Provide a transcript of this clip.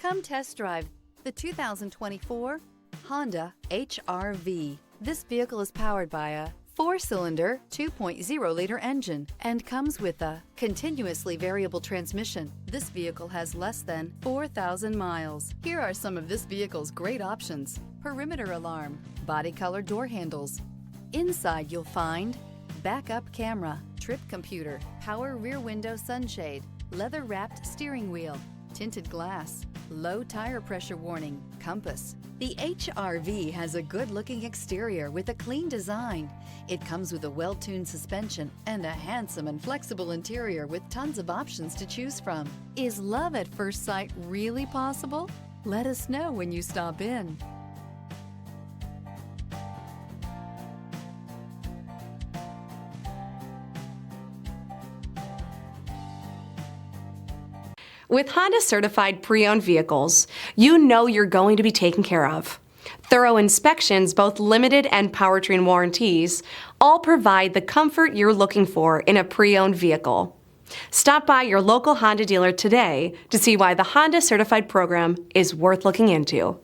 Come test drive the 2024 Honda HR-V. This vehicle is powered by a 4-cylinder, 2.0-liter engine and comes with a continuously variable transmission. This vehicle has less than 4,000 miles. Here are some of this vehicle's great options: perimeter alarm, body color door handles. Inside you'll find backup camera, trip computer, power rear window sunshade, leather-wrapped steering wheel, tinted glass, low tire pressure warning, compass. The HR-V has a good-looking exterior with a clean design. It comes with a well-tuned suspension and a handsome and flexible interior with tons of options to choose from. Is love at first sight really possible? Let us know when you stop in. With Honda certified pre-owned vehicles, you know you're going to be taken care of. Thorough inspections, both limited and powertrain warranties, all provide the comfort you're looking for in a pre-owned vehicle. Stop by your local Honda dealer today to see why the Honda certified program is worth looking into.